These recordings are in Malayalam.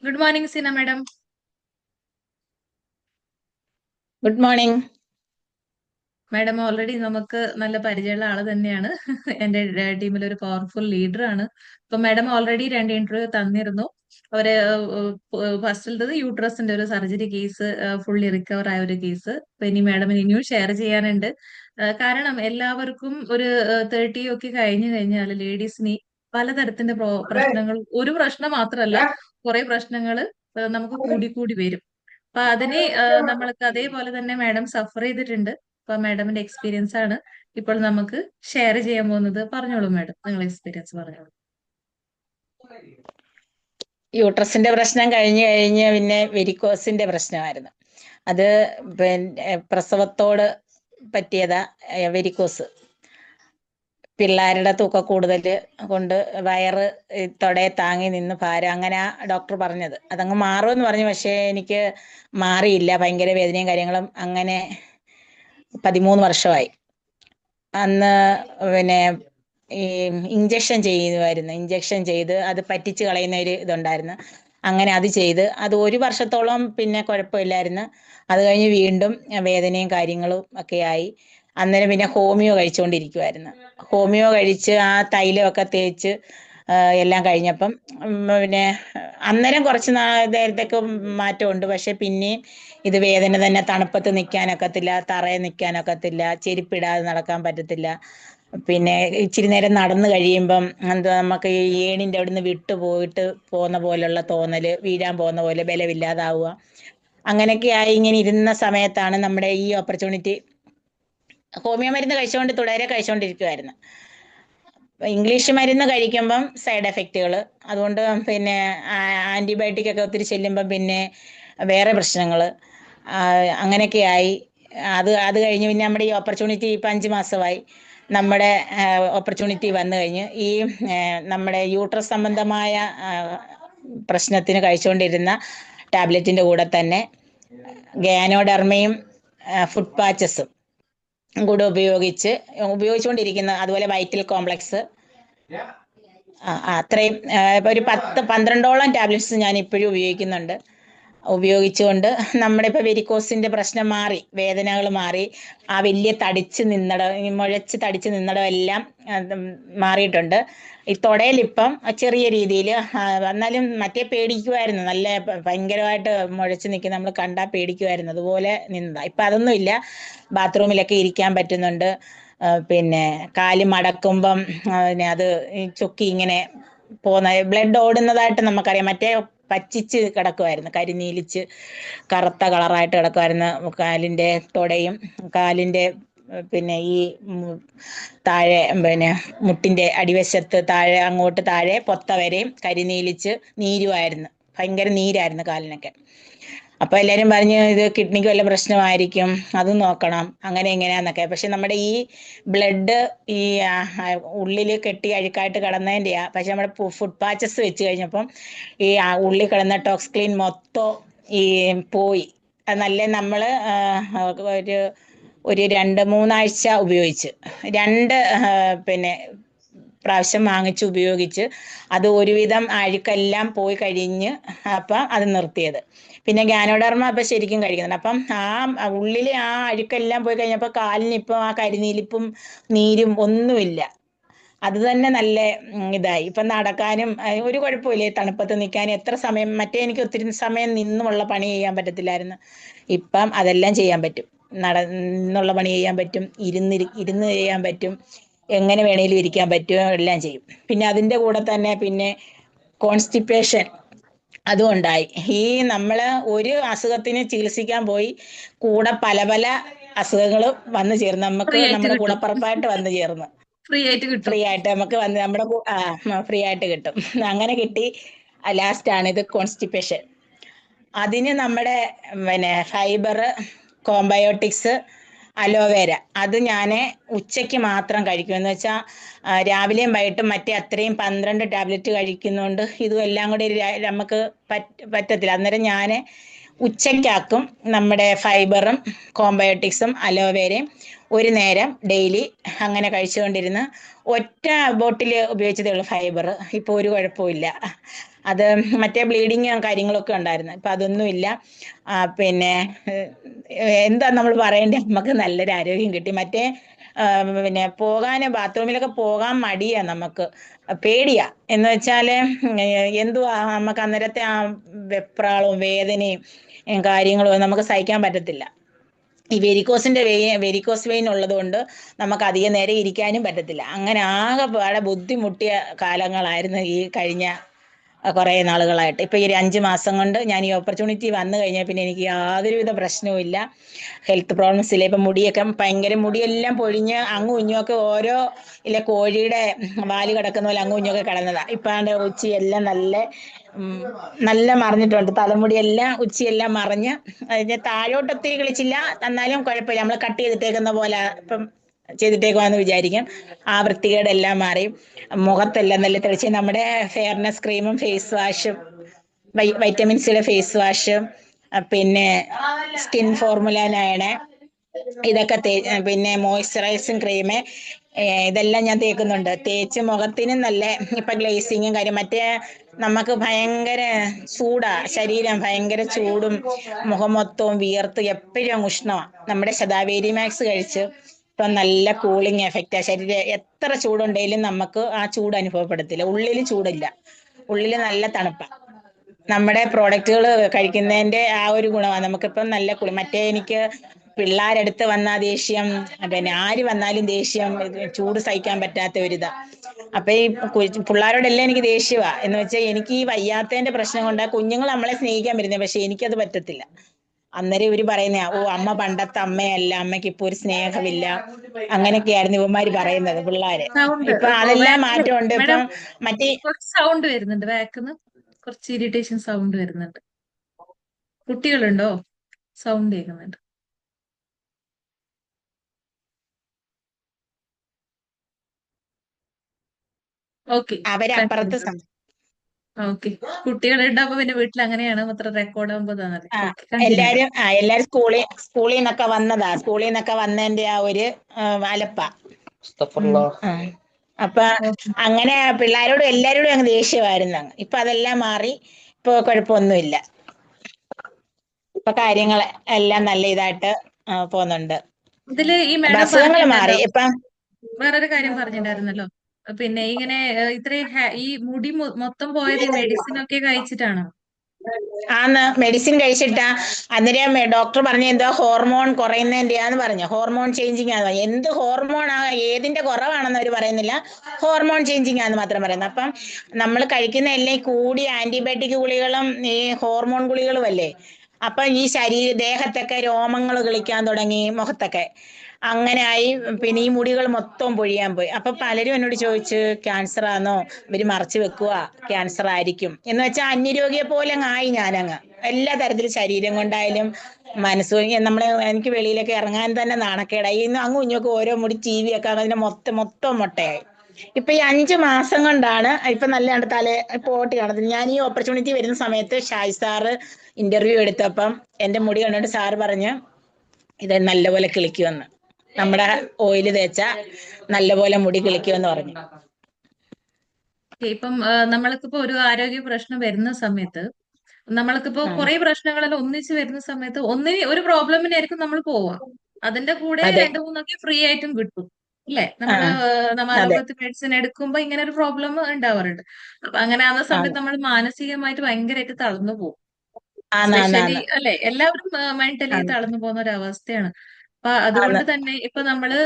Good morning Seena madam. Good morning. Madam already നമുക്ക് നല്ല പരിചയമുള്ള ആള് തന്നെയാണ്. എന്റെ ടീമിൽ ഒരു പവർഫുൾ ലീഡർ ആണ്. അപ്പൊ മാഡം ഓൾറെഡി രണ്ട് ഇന്റർവ്യൂ തന്നിരുന്നു. അവര് ഫസ്റ്റിലത് യൂട്രസിന്റെ ഒരു സർജറി കേസ്, ഫുള്ളി റിക്കവർ ആയ ഒരു കേസ്. അപ്പൊ ഇനി മാഡമിന് ഇനിയും ഷെയർ ചെയ്യാനുണ്ട്. കാരണം എല്ലാവർക്കും ഒരു 30 ഒക്കെ കഴിഞ്ഞു കഴിഞ്ഞാൽ ലേഡീസിന് പലതരത്തിന്റെ പ്രശ്നങ്ങൾ, ഒരു പ്രശ്നം മാത്രമല്ല കുറെ പ്രശ്നങ്ങൾ നമുക്ക് കൂടി കൂടി വരും. അപ്പൊ അതിനെ നമ്മൾക്ക് അതേപോലെ തന്നെ മാഡം സഫർ ചെയ്തിട്ടുണ്ട്. അപ്പൊ മാഡമിന്റെ എക്സ്പീരിയൻസ് ആണ് ഇപ്പോൾ നമുക്ക് ഷെയർ ചെയ്യാൻ പോകുന്നത്. പറഞ്ഞോളൂ മാഡം, നിങ്ങളെ എക്സ്പീരിയൻസ് പറഞ്ഞോളൂ. യൂട്രസിന്റെ പ്രശ്നം കഴിഞ്ഞ് പിന്നെ വെരിക്കോസിന്റെ പ്രശ്നമായിരുന്നു. അത് പിന്നെ പ്രസവത്തോട് പറ്റിയതാ. വെരിക്കോസ് പിള്ളേരുടെ തൂക്കം കൂടുതൽ കൊണ്ട് വയറ് തൊടയെ താങ്ങി നിന്ന് ഭാരം, അങ്ങനെ ഡോക്ടർ പറഞ്ഞത്. അതങ്ങ് മാറുമെന്ന് പറഞ്ഞു, പക്ഷേ എനിക്ക് മാറിയില്ല. ഭയങ്കര വേദനയും കാര്യങ്ങളും. അങ്ങനെ 13 വർഷമായി. അന്ന് പിന്നെ ഈ ഇഞ്ചക്ഷൻ ചെയ്യുമായിരുന്നു. ഇഞ്ചക്ഷൻ ചെയ്ത് അത് പറ്റിച്ച് കളയുന്ന ഒരു ഇതുണ്ടായിരുന്നു. അങ്ങനെ അത് ചെയ്ത് അത് 1 വർഷത്തോളം പിന്നെ കുഴപ്പമില്ലായിരുന്നു. അത് കഴിഞ്ഞ് വീണ്ടും വേദനയും കാര്യങ്ങളും ഒക്കെ ആയി. അന്നേരം പിന്നെ ഹോമിയോ കഴിച്ചുകൊണ്ടിരിക്കുമായിരുന്നു. ഹോമിയോ കഴിച്ച് ആ തൈലമൊക്കെ തേച്ച് എല്ലാം കഴിഞ്ഞപ്പം പിന്നെ അന്നേരം കുറച്ച് നേരത്തേക്ക് മാറ്റമുണ്ട്. പക്ഷെ പിന്നെയും ഇത് വേദന തന്നെ. തണുപ്പത്ത് നിൽക്കാനൊക്കത്തില്ല, തറയിൽ നിൽക്കാനൊക്കത്തില്ല, ചെരുപ്പിടാതെ നടക്കാൻ പറ്റത്തില്ല. പിന്നെ ഇച്ചിരി നേരം നടന്നു കഴിയുമ്പം എന്താ നമുക്ക് ഈ ഏണിൻ്റെ അവിടുന്ന് വിട്ടു പോയിട്ട് പോകുന്ന പോലുള്ള തോന്നൽ, വീഴാൻ പോകുന്ന പോലെ, ബലമില്ലാതാവുക. അങ്ങനെയൊക്കെ ആയി ഇങ്ങനെ ഇരുന്ന സമയത്താണ് നമ്മുടെ ഈ ഓപ്പർച്യൂണിറ്റി. ഹോമിയോ മരുന്ന് കഴിച്ചുകൊണ്ട് തുടരെ കഴിച്ചുകൊണ്ടിരിക്കുമായിരുന്നു. ഇംഗ്ലീഷ് മരുന്ന് കഴിക്കുമ്പം സൈഡ് എഫക്റ്റുകൾ, അതുകൊണ്ട് പിന്നെ ആൻറ്റിബയോട്ടിക് ഒക്കെ ഒത്തിരി ചെല്ലുമ്പം പിന്നെ വേറെ പ്രശ്നങ്ങൾ, അങ്ങനെയൊക്കെ ആയി. അത് കഴിഞ്ഞ് പിന്നെ നമ്മുടെ ഈ ഓപ്പർച്യൂണിറ്റി ഇപ്പം 5 മാസമായി. നമ്മുടെ ഓപ്പർച്യൂണിറ്റി വന്നു കഴിഞ്ഞ് ഈ നമ്മുടെ യൂട്രസ് സംബന്ധമായ പ്രശ്നത്തിന് കഴിച്ചുകൊണ്ടിരുന്ന ടാബ്ലറ്റിൻ്റെ കൂടെ തന്നെ ഗാനോഡെർമയും ഫുഡ് പാച്ചസും കൂടെ ഉപയോഗിച്ചുകൊണ്ടിരിക്കുന്ന, അതുപോലെ വൈറ്റൽ കോംപ്ലക്സ്, അത്രയും ഇപ്പൊ ഒരു 10-12ഓളം ടാബ്ലറ്റ്സ് ഞാൻ ഇപ്പോഴും ഉപയോഗിക്കുന്നുണ്ട്. ഉപയോഗിച്ചുകൊണ്ട് നമ്മുടെ ഇപ്പോൾ വെരിക്കോസിന്റെ പ്രശ്നം മാറി, വേദനകൾ മാറി. ആ വലിയ മുഴച്ച് തടിച്ച് നിന്നിടം എല്ലാം മാറിയിട്ടുണ്ട്. ഈ തുടയിൽ ഇപ്പം ചെറിയ രീതിയിൽ, എന്നാലും മറ്റേ പേടിക്കുമായിരുന്നു. നല്ല ഭയങ്കരമായിട്ട് മുഴച്ച് നിൽക്കുന്ന നമ്മൾ കണ്ടാൽ പേടിക്കുമായിരുന്നു. അതുപോലെ നിന്നതാണ്. ഇപ്പം അതൊന്നും ഇല്ല. ബാത്റൂമിലൊക്കെ ഇരിക്കാൻ പറ്റുന്നുണ്ട്. പിന്നെ കാല് മടക്കുമ്പം പിന്നെ അത് ചൊക്കി ഇങ്ങനെ പോകുന്ന, ബ്ലഡ് ഓടുന്നതായിട്ട് നമുക്കറിയാം. മറ്റേ പച്ചിച്ച് കിടക്കുമായിരുന്നു, കരിനീലിച്ച് കറുത്ത കളറായിട്ട് കിടക്കുമായിരുന്നു കാലിൻ്റെ തുടയും. കാലിൻ്റെ പിന്നെ ഈ താഴെ പിന്നെ മുട്ടിൻ്റെ അടിവശത്ത് താഴെ, അങ്ങോട്ട് താഴെ പൊത്ത വരെയും കരിനീലിച്ച് നീരുമായിരുന്നു. ഭയങ്കര നീരായിരുന്നു കാലിനൊക്കെ. അപ്പോൾ എല്ലാവരും പറഞ്ഞു ഇത് കിഡ്നിക്ക് വല്ല പ്രശ്നമായിരിക്കും, അത് നോക്കണം, അങ്ങനെ എങ്ങനെയാന്നൊക്കെ. പക്ഷെ നമ്മുടെ ഈ ബ്ലഡ് ഈ ഉള്ളിൽ കെട്ടി അഴുക്കായിട്ട് കിടന്നതിൻ്റെയാ. പക്ഷെ നമ്മുടെ ഫുഡ് പാച്ചസ് വെച്ച് കഴിഞ്ഞപ്പം ഈ ഉള്ളിൽ കിടന്ന ടോക്സ്ക്ലീൻ മൊത്തം ഈ പോയി. അത് നല്ല നമ്മൾ ഒരു ഒരു 2-3 ആഴ്ച ഉപയോഗിച്ച്, രണ്ട് പിന്നെ പ്രാവശ്യം വാങ്ങിച്ച് ഉപയോഗിച്ച് അത് ഒരുവിധം അഴുക്കെല്ലാം പോയി കഴിഞ്ഞ് അപ്പം അത് നിർത്തിയത്. പിന്നെ ഗാനോഡർമ അപ്പം ശരിക്കും കഴിക്കുന്നുണ്ട്. അപ്പം ആ ഉള്ളിൽ ആ അഴുക്കെല്ലാം പോയി കഴിഞ്ഞപ്പോൾ കാലിന് ഇപ്പം ആ കരിനീലിപ്പും നീരും ഒന്നുമില്ല. അത് തന്നെ നല്ല ഇതായി. ഇപ്പം നടക്കാനും ഒരു കുഴപ്പമില്ല. തണുപ്പത്ത് നിൽക്കാനും എത്ര സമയം, മറ്റേ എനിക്ക് ഒത്തിരി സമയം നിന്നുമുള്ള പണി ചെയ്യാൻ പറ്റത്തില്ലായിരുന്നു. ഇപ്പം അതെല്ലാം ചെയ്യാൻ പറ്റും. നിന്നുള്ള പണി ചെയ്യാൻ പറ്റും, ഇരുന്ന് ചെയ്യാൻ പറ്റും, എങ്ങനെ വേണേലും ഇരിക്കാൻ പറ്റും, എല്ലാം ചെയ്യും. പിന്നെ അതിൻ്റെ കൂടെ തന്നെ പിന്നെ കോൺസ്റ്റിപ്പേഷൻ അതും ഉണ്ടായി. ഈ നമ്മൾ ഒരു അസുഖത്തിന് ചികിത്സിക്കാൻ പോയി കൂടെ പല പല അസുഖങ്ങൾ വന്നു ചേർന്ന്, ഫ്രീ നമുക്ക് ആയിട്ട് നമ്മുടെ കിട്ടും. കൂടപ്പുറപ്പായിട്ട് വന്നു ചേർന്ന് ഫ്രീ ആയിട്ട് കിട്ടും. ഫ്രീ ആയിട്ട് നമുക്ക് വന്ന് നമ്മുടെ ഫ്രീ ആയിട്ട് കിട്ടും. അങ്ങനെ കിട്ടി. ലാസ്റ്റാണ് ഇത് കോൺസ്റ്റിപ്പേഷൻ. അതിന് നമ്മുടെ പിന്നെ ഫൈബർ, കോംബയോട്ടിക്സ്, അലോവേര, അത് ഞാൻ ഉച്ചയ്ക്ക് മാത്രം കഴിക്കുമെന്ന് വെച്ചാൽ രാവിലെയും വൈകിട്ടും മറ്റേ അത്രയും 12 ടാബ്ലറ്റ് കഴിക്കുന്നതുകൊണ്ട് ഇതും എല്ലാം കൂടി നമുക്ക് പറ്റത്തില്ല. അന്നേരം ഞാൻ ഉച്ചയ്ക്കാക്കും നമ്മുടെ ഫൈബറും കോംബയോട്ടിക്സും അലോവേരയും ഒരു നേരം ഡെയിലി അങ്ങനെ കഴിച്ചുകൊണ്ടിരുന്ന് ഒറ്റ ബോട്ടിൽ ഉപയോഗിച്ചതേ ഉള്ളൂ ഫൈബർ. ഇപ്പോൾ ഒരു കുഴപ്പമില്ല. അത് മറ്റേ ബ്ലീഡിങ്ങും കാര്യങ്ങളൊക്കെ ഉണ്ടായിരുന്നു, ഇപ്പം അതൊന്നും ഇല്ല. പിന്നെ എന്താ നമ്മൾ പറയേണ്ടത്, നമുക്ക് നല്ലൊരു ആരോഗ്യം കിട്ടി. മറ്റേ പിന്നെ ബാത്റൂമിലൊക്കെ പോകാൻ മടിയാ, നമുക്ക് പേടിയാ. എന്ന് വെച്ചാല് എന്തുവാ നമുക്ക് അന്നേരത്തെ ആ വെപ്രാളവും വേദനയും കാര്യങ്ങളും നമുക്ക് സഹിക്കാൻ പറ്റത്തില്ല. ഈ വെരിക്കോസ് വെയിൻ ഉള്ളത് കൊണ്ട് നമുക്ക് അധികം നേരം ഇരിക്കാനും പറ്റത്തില്ല. അങ്ങനെ ആകെ പാടെ ബുദ്ധിമുട്ടിയ കാലങ്ങളായിരുന്നു ഈ കഴിഞ്ഞ കുറേ നാളുകളായിട്ട്. ഇപ്പൊ ഈ ഒരു 5 മാസം കൊണ്ട് ഞാൻ ഈ ഓപ്പർച്യൂണിറ്റി വന്നു കഴിഞ്ഞാൽ പിന്നെ എനിക്ക് യാതൊരുവിധ പ്രശ്നവും ഇല്ല. ഹെൽത്ത് പ്രോബ്ലംസ് ഇല്ല. ഇപ്പൊ മുടിയൊക്കെ ഭയങ്കര, മുടിയെല്ലാം പൊഴിഞ്ഞ് അങ്ങും ഇങ്ങുമൊക്കെ ഓരോ ഇല്ല കോഴിയുടെ വാല് കിടക്കുന്ന പോലെ അങ്ങും ഇങ്ങുമൊക്കെ കിടന്നതാ. ഇപ്പൊ അതിന്റെ ഉച്ചിയെല്ലാം ഉം, നല്ല മറിഞ്ഞിട്ടുണ്ട്. തലമുടിയെല്ലാം ഉച്ചിയെല്ലാം മറിഞ്ഞ് അതിന്റെ താഴോട്ടൊത്തിരി കിളിച്ചില്ല, എന്നാലും കുഴപ്പമില്ല. നമ്മൾ കട്ട് ചെയ്തിട്ടേക്കുന്ന പോലെ ഇപ്പം ചെയ്തിട്ടേക്കുവാന്ന് വിചാരിക്കും. ആ വൃത്തികേടെല്ലാം മാറി. മുഖത്തെല്ലാം നല്ല തെളിച്ച് നമ്മുടെ ഫെയർനെസ് ക്രീമും ഫേസ് വാഷും വൈറ്റമിൻ സിയുടെ ഫേസ് വാഷും പിന്നെ സ്കിൻ ഫോർമുല 9 ഇതൊക്കെ പിന്നെ മോയ്സ്ചറൈസിങ് ക്രീം ഇതെല്ലാം ഞാൻ തേക്കുന്നുണ്ട്. തേച്ച് മുഖത്തിനും നല്ല ഇപ്പൊ ഗ്ലേസിങ്ങും കാര്യം. മറ്റേ നമുക്ക് ഭയങ്കര ചൂടാ, ശരീരം ഭയങ്കര ചൂടും മുഖം മൊത്തവും വിയർത്ത് എപ്പോഴും ഉഷ്ണമാണ്. നമ്മുടെ ശതാവേരി മാക്സ് കഴിച്ച് ഇപ്പൊ നല്ല കൂളിംഗ് എഫക്റ്റാ. ശരീരം എത്ര ചൂടുണ്ടെങ്കിലും നമുക്ക് ആ ചൂട് അനുഭവപ്പെടത്തില്ല. ഉള്ളിൽ ചൂടില്ല, ഉള്ളിൽ നല്ല തണുപ്പാ. നമ്മുടെ പ്രോഡക്റ്റുകൾ കഴിക്കുന്നതിന്റെ ആ ഒരു ഗുണമാണ്. നമുക്കിപ്പം നല്ല മറ്റേ എനിക്ക് പിള്ളേരെടുത്ത് വന്ന ദേഷ്യം, പിന്നെ ആര് വന്നാലും ദേഷ്യം, ചൂട് സഹിക്കാൻ പറ്റാത്ത ഒരിതാ. അപ്പൊ ഈ പിള്ളേരോടെല്ലാം എനിക്ക് ദേഷ്യവാ. എന്ന് വെച്ചാൽ എനിക്ക് ഈ വയ്യാത്തതിന്റെ പ്രശ്നം കൊണ്ട് കുഞ്ഞുങ്ങൾ നമ്മളെ സ്നേഹിക്കാൻ വരുന്നത്, പക്ഷെ എനിക്കത് പറ്റത്തില്ല. അന്നേരം ഇവര് പറയുന്ന, ഓ അമ്മ പണ്ടത്തെ അമ്മയല്ല, അമ്മയ്ക്ക് ഇപ്പൊ ഒരു സ്നേഹമില്ല, അങ്ങനെയൊക്കെയായിരുന്നു ഇവന്മാര് പറയുന്നത്, പിള്ളേര്. സൗണ്ട് ഇപ്പൊ അതെല്ലാം ബാക്കില് മാറ്റമുണ്ട്. മാഡം ഇപ്പം മറ്റേ കുറച്ച് സൗണ്ട് വരുന്നുണ്ട്, ബാക്കിന്ന് കുറച്ച് ഇറിറ്റേഷൻ സൗണ്ട് വരുന്നുണ്ട്. കുട്ടികളുണ്ടോ? സൗണ്ട് കേൾക്കുന്നുണ്ട്. ഓക്കെ, അവരപ്പുറത്ത് കണ്ടിന്യൂ. ഓക്കെ, കുട്ടികളുണ്ടാവുമ്പോ പിന്നെ വീട്ടിൽ അങ്ങനെയാണ്, മാത്രം റെക്കോർഡ് ആകുമ്പോ തന്നെ. Okay, continue. എല്ലാരും സ്കൂളിൽ നിന്നൊക്കെ വന്നതാ. സ്കൂളിൽ നിന്നൊക്കെ വന്നതിന്റെ ആ ഒരു അലപ്പ. ആ. അപ്പൊ ഓക്കെ. അങ്ങനെ പിള്ളേരോടും എല്ലാരോടും അങ്ങ് ദേഷ്യമായിരുന്നു. ഇപ്പൊ അതെല്ലാം മാറി. ഇപ്പൊ കുഴപ്പമൊന്നുമില്ല. ഇപ്പൊ കാര്യങ്ങൾ എല്ലാം നല്ല ഇതായിട്ട് പോകുന്നുണ്ട്. ഇതില് ഈ അപ്പൊ മാഡം അസുഖങ്ങൾ മാറി പറഞ്ഞിട്ടുണ്ടല്ലോ, ഇപ്പൊ. വേറൊരു കാര്യം പറഞ്ഞിട്ടുണ്ടായിരുന്നല്ലോ, പിന്നെ ഇങ്ങനെ ഇത്രയും ഈ മുടി മൊത്തം പോയത് ഈ മെഡിസിൻ ഒക്കെ കഴിച്ചിട്ടാണോ? മെഡിസിൻ കഴിച്ചിട്ടാ. അന്നേരം ഡോക്ടർ പറഞ്ഞ എന്തോ ഹോർമോൺ കുറയുന്നതിന്റെയാന്ന് പറഞ്ഞു. ഹോർമോൺ ചേഞ്ചിങ് ആണ്. എന്ത് ഹോർമോണാ, ഏതിന്റെ കുറവാണെന്ന് അവർ പറയുന്നില്ല. ഹോർമോൺ ചേഞ്ചിങ് ആന്ന് മാത്രം പറയുന്നത്. അപ്പം നമ്മൾ കഴിക്കുന്ന എല്ലാം കൂടിയ ആന്റിബയോട്ടിക് ഗുളികളും ഈ ഹോർമോൺ ഗുളികളും അല്ലേ. അപ്പൊ ഈ ദേഹത്തൊക്കെ രോമങ്ങൾ കിളിക്കാൻ തുടങ്ങി, മുഖത്തൊക്കെ അങ്ങനെ ആയി. പിന്നെ ഈ മുടികൾ മൊത്തം പൊഴിയാൻ പോയി. അപ്പൊ പലരും എന്നോട് ചോദിച്ചു, ക്യാൻസർ ആണോ, ഇവര് മറച്ചു വെക്കുക, ക്യാൻസർ ആയിരിക്കും എന്ന് വെച്ചാൽ അന്യരോഗിയെ പോലെ ആയി ഞാനങ്ങ്. എല്ലാ തരത്തിലും ശരീരം കൊണ്ടായാലും മനസ്സും. എനിക്ക് വെളിയിലൊക്കെ ഇറങ്ങാൻ തന്നെ നാണക്കേടായി. ഇന്ന് അങ്ങും ഇങ്ങൊക്കെ ഓരോ മുടി TV ഒക്കെ അതിന്റെ മൊത്തം മുട്ടയായി. ഇപ്പൊ ഈ 5 മാസം കൊണ്ടാണ് ഇപ്പൊ നല്ല ഇപ്പൊ ഓട്ടി കാണത്തില്ല. ഞാൻ ഈ ഓപ്പർച്യൂണിറ്റി വരുന്ന സമയത്ത് ഷായ് സാറ് ഇന്റർവ്യൂ എടുത്തപ്പം എന്റെ മുടി കണ്ടിട്ട് സാറ് പറഞ്ഞ് ഇത് നല്ലപോലെ കിളിക്കുമെന്ന്. നമ്മുടെ ഓയില് തേച്ചാ നല്ലപോലെ മുടി കിളിക്കുമെന്ന് പറഞ്ഞു. ഇപ്പം നമ്മൾക്കിപ്പോ ഒരു ആരോഗ്യ പ്രശ്നം വരുന്ന സമയത്ത്, നമ്മൾക്കിപ്പോ ആ, കുറെ പ്രശ്നങ്ങളെല്ലാം ഒന്നിച്ച് വരുന്ന സമയത്ത് ഒരു പ്രോബ്ലമിനായിരിക്കും നമ്മൾ പോവാം. അതിന്റെ കൂടെ അതെ. രണ്ടു മൂന്നൊക്കെ ഫ്രീ ആയിട്ടും കിട്ടും. ഇല്ലേ? ആ, നമ്മ അതെ. അലോപ്പത്തി മെഡിസിൻ എടുക്കുമ്പോ ഇങ്ങനെ ഒരു പ്രോബ്ലം ഉണ്ടാവാറുണ്ട്. അപ്പൊ അങ്ങനെ ആവുന്ന ആ, സമയത്ത് നമ്മൾ മാനസികമായിട്ട് ഭയങ്കരമായിട്ട് തളർന്നു പോകും. സ്പെഷ്യലി ആന്ന് അല്ലെ, എല്ലാവരും മെന്റലി ആന്ന് തളർന്നു പോകുന്ന ഒരു അവസ്ഥയാണ്. അപ്പൊ ആന്ന് അതുകൊണ്ട് തന്നെ ഇപ്പൊ നമ്മള്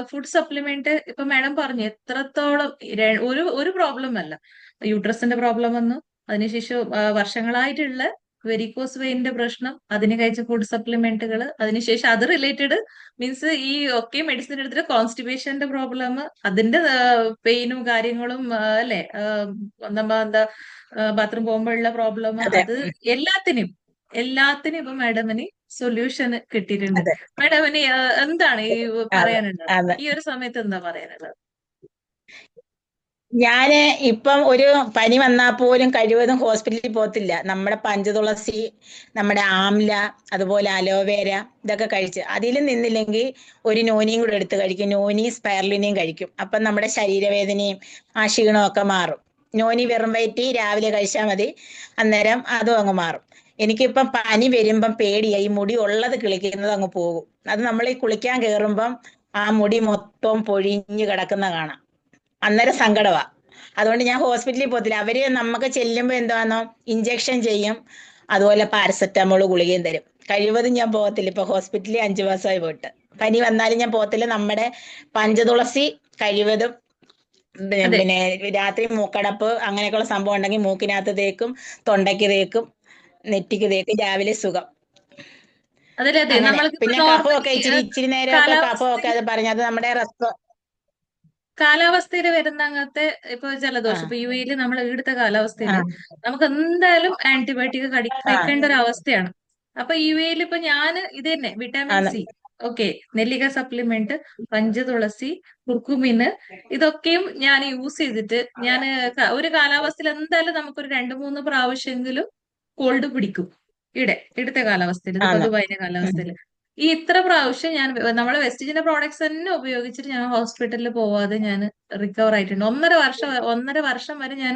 ഫുഡ് സപ്ലിമെന്റ്, ഇപ്പൊ മാഡം പറഞ്ഞു എത്രത്തോളം ഒരു പ്രോബ്ലം അല്ല. യൂട്രസിന്റെ പ്രോബ്ലം വന്നു, അതിനുശേഷം വർഷങ്ങളായിട്ടുള്ള വെരിക്കോസ് വെയിന്റെ പ്രശ്നം, അതിന് കഴിച്ച ഫുഡ് സപ്ലിമെന്റുകൾ, അതിനുശേഷം അത് റിലേറ്റഡ് മീൻസ് ഈ ഒക്കെ മെഡിസിൻ എടുത്തിട്ട് കോൺസ്റ്റിപ്പേഷന്റെ പ്രോബ്ലം, അതിന്റെ പെയിനും കാര്യങ്ങളും അല്ലെ, നമ്മ എന്താ ബാത്റൂം പോകുമ്പോഴുള്ള പ്രോബ്ലം, അതെ. അത് എല്ലാത്തിനും എല്ലാത്തിനും ഇപ്പൊ മാഡമിന് സൊല്യൂഷൻ കിട്ടിയിട്ടുണ്ട്. അതെ. മാഡമിന് എന്താണ് ഈ അതെ. പറയാനുള്ളത്? അതെ. ഈ ഒരു സമയത്ത് എന്താ പറയാനുള്ളത്? ഞാന് ഇപ്പം ഒരു പനി വന്നാൽ പോലും കഴിവതും ഹോസ്പിറ്റലിൽ പോകത്തില്ല. നമ്മുടെ പഞ്ചതുളസി, നമ്മുടെ ആംല, അതുപോലെ അലോവേര ഇതൊക്കെ കഴിച്ച് അതിലും നിന്നില്ലെങ്കിൽ ഒരു നോനിയും കൂടെ എടുത്ത് കഴിക്കും. നോനി സ്പൈർലിനെയും കഴിക്കും. അപ്പം നമ്മുടെ ശരീരവേദനയും ആ ക്ഷീണവും ഒക്കെ മാറും. നോനി വെറും വയറ്റി രാവിലെ കഴിച്ചാൽ മതി, അന്നേരം അതും അങ്ങ് മാറും. എനിക്കിപ്പം പനി വരുമ്പം പേടിയായി, ഈ മുടി ഉള്ളത് കിളിക്കുന്നത് അങ്ങ് പോകും. അത് നമ്മൾ ഈ കുളിക്കാൻ കയറുമ്പം ആ മുടി മൊത്തം പൊഴിഞ്ഞ് കിടക്കുന്ന കാണാം. അന്നേരം സങ്കടമാ. അതുകൊണ്ട് ഞാൻ ഹോസ്പിറ്റലിൽ പോകത്തില്ല. അവര് നമുക്ക് ചെല്ലുമ്പോൾ എന്താണോ ഇഞ്ചക്ഷൻ ചെയ്യും, അതുപോലെ പാരസെറ്റമോൾ ഗുളികയും തരും. കഴിവതും ഞാൻ പോകത്തില്ല. ഇപ്പൊ ഹോസ്പിറ്റലിൽ 5 മാസമായി പോയിട്ട്. പനി വന്നാലും ഞാൻ പോകത്തില്ല. നമ്മുടെ പഞ്ചതുളസി കഴിവതും അതെ പിന്നെ രാത്രി മൂക്കടപ്പ് അങ്ങനെയൊക്കെയുള്ള സംഭവം ഉണ്ടെങ്കിൽ മൂക്കിനകത്ത് തേക്കും, തൊണ്ടയ്ക്ക് തേക്കും, നെറ്റിക്ക് തേക്കും, രാവിലെ സുഖം. അതെ അതെ, അങ്ങനെ നമ്മൾക്കിപ്പോ പിന്നെ നോർമലി കഫമൊക്കെ ഇച്ചിരി ഇച്ചിരി നേരമൊക്കെ കഫമൊക്കെ കാലാവസ്ഥയിൽ അത് പറഞ്ഞത് നമ്മുടെ കാലാവസ്ഥയിൽ വരുന്ന അങ്ങനത്തെ ഇപ്പൊ ആ ജലദോഷം, ഇപ്പൊ യു എയിൽ നമ്മൾ ഇവിടുത്തെ ആ കാലാവസ്ഥയിൽ നമുക്ക് എന്തായാലും ആന്റിബയോട്ടിക് ആ കഴിക്കേണ്ട ഒരു അവസ്ഥയാണ്. അപ്പൊ യു എയിൽ ഇപ്പൊ ഞാൻ ഇത് തന്നെ വിറ്റാമിൻ ആണ് സി, ഓക്കെ, നെല്ലിക്ക സപ്ലിമെന്റ്, പഞ്ചതുളസി, കുർക്കുമിന്, ഇതൊക്കെയും ഞാൻ യൂസ് ചെയ്തിട്ട് ഞാൻ ഒരു കാലാവസ്ഥയിൽ എന്തായാലും നമുക്കൊരു 2-3 പ്രാവശ്യമെങ്കിലും കോൾഡ് പിടിക്കും. ഇവിടുത്തെ കാലാവസ്ഥയിൽ, ഇതിപ്പോ ആണ് ദുബായിന്റെ ഉം. കാലാവസ്ഥയിൽ ഈ ഇത്ര പ്രാവശ്യം ഞാൻ നമ്മളെ വെസ്റ്റിജിന്റെ പ്രോഡക്ട്സ് തന്നെ ഉപയോഗിച്ചിട്ട് ഞാൻ ഹോസ്പിറ്റലിൽ പോവാതെ ഞാൻ റിക്കവർ ആയിട്ടുണ്ട്. 1.5 വർഷം വരെ ഞാൻ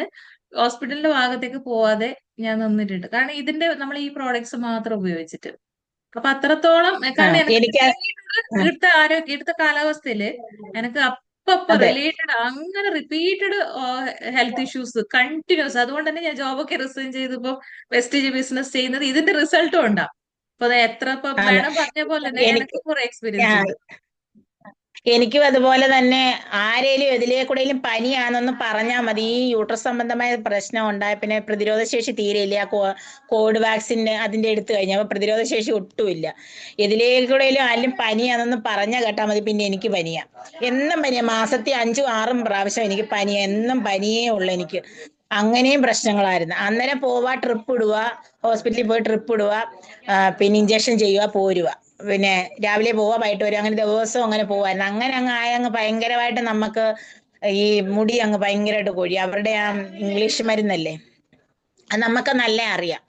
ഹോസ്പിറ്റലിന്റെ ഭാഗത്തേക്ക് പോവാതെ ഞാൻ നിന്നിട്ടുണ്ട്. കാരണം ഇതിന്റെ നമ്മൾ ഈ പ്രോഡക്ട്സ് മാത്രം ഉപയോഗിച്ചിട്ട്. അപ്പൊ അത്രത്തോളം ആ കാരണം എനിക്ക് എനിക്ക് റിലേറ്റഡ് ആ, ഇവിടുത്തെ കാലാവസ്ഥയില് എനിക്ക് അപ്പ അതെ റിലേറ്റഡ് അങ്ങനെ റിപ്പീറ്റഡ് ഹെൽത്ത് ഇഷ്യൂസ് കണ്ടിന്യൂസ്. അതുകൊണ്ട് തന്നെ ഞാൻ ജോബൊക്കെ റിസൈൻ ചെയ്ത് ഇപ്പൊ വെസ്റ്റേജ് ബിസിനസ് ചെയ്യുന്നത് ഇതിന്റെ റിസൾട്ടും ഉണ്ടാവും. അപ്പൊ അത് ഇപ്പൊ ആണ് മാഡം പറഞ്ഞ പോലെ തന്നെ എനിക്ക് എനിക്ക് കുറെ ആ, എക്സ്പീരിയൻസ് ഉണ്ട്. എനിക്കും അതുപോലെ തന്നെ ആരേലും എതിലേക്കൂടെയും പനിയാണെന്ന് പറഞ്ഞാൽ മതി. ഈ യൂട്രസ് സംബന്ധമായ പ്രശ്നം ഉണ്ടായ പിന്നെ പ്രതിരോധ ശേഷി തീരെയില്ല. കോവിഡ് വാക്സിൻ അതിന്റെ എടുത്തു കഴിഞ്ഞാൽ പ്രതിരോധ ശേഷി ഒട്ടുമില്ല. എതിലേക്കൂടെയും ആരും പനിയാണെന്ന് പറഞ്ഞാൽ കേട്ടാൽ മതി, പിന്നെ എനിക്ക് പനിയാ. എന്നും പനിയാ. മാസത്തിൽ 5-6 പ്രാവശ്യം എനിക്ക് പനിയാ. എന്നും പനിയേ ഉള്ളു എനിക്ക്. അങ്ങനെയും പ്രശ്നങ്ങളായിരുന്നു. അന്നേരം പോവാ, ട്രിപ്പ് ഇടുക, ഹോസ്പിറ്റലിൽ പോയി ട്രിപ്പ് ഇടുക, പിന്നെ ഇഞ്ചക്ഷൻ ചെയ്യുക, പോരുക. പിന്നെ രാവിലെ പോവാ, വൈകിട്ട് വരും. അങ്ങനെ ദിവസവും അങ്ങനെ പോവായിരുന്നു. അങ്ങനെ അങ്ങ് അങ്ങ് ഭയങ്കരമായിട്ട് നമുക്ക് ഈ മുടി അങ്ങ് ഭയങ്കരമായിട്ട് കൊഴി. അവരുടെ ആ ഇംഗ്ലീഷ് മരുന്നല്ലേ, അത് നമുക്ക് നല്ല അറിയാം.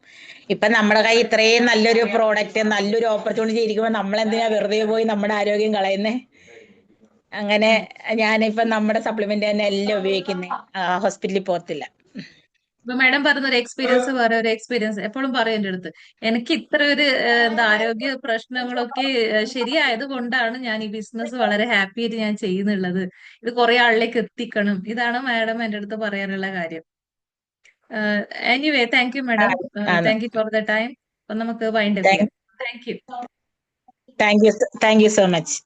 ഇപ്പൊ നമ്മുടെ കയ്യിൽ ഇത്രയും നല്ലൊരു പ്രോഡക്റ്റ്, നല്ലൊരു ഓപ്പർച്യൂണിറ്റി ഇരിക്കുമ്പോൾ നമ്മൾ എന്തിനാ വെറുതെ പോയി നമ്മുടെ ആരോഗ്യം കളയുന്നേ? അങ്ങനെ അതെ. ഞാനിപ്പം നമ്മുടെ സപ്ലിമെന്റ് തന്നെ എല്ലാം ഉപയോഗിക്കുന്നേ. ഹോസ്പിറ്റലിൽ പോകത്തില്ല. ഇപ്പൊ മാഡം പറഞ്ഞൊരു എക്സ്പീരിയൻസ് വേറെ ഒരു എക്സ്പീരിയൻസ് എപ്പോഴും പറയും എന്റെ അടുത്ത്. എനിക്ക് ഇത്ര ഒരു എന്താ ആരോഗ്യ പ്രശ്നങ്ങളൊക്കെ ശരിയായത് കൊണ്ടാണ് ഞാൻ ഈ ബിസിനസ് വളരെ ഹാപ്പി ആയിട്ട് ഞാൻ ചെയ്യുന്നുള്ളത്. ഇത് കുറെ ആളിലേക്ക് എത്തിക്കണം. ഇതാണ് മാഡം എന്റെ അടുത്ത് പറയാനുള്ള കാര്യം. Anyway, thank you madam. ആണ്. Thank you for the time. അപ്പൊ നമുക്ക് വൈൻഡ് അപ്പ് ചെയ്യാം. Thank you. Thank you so much.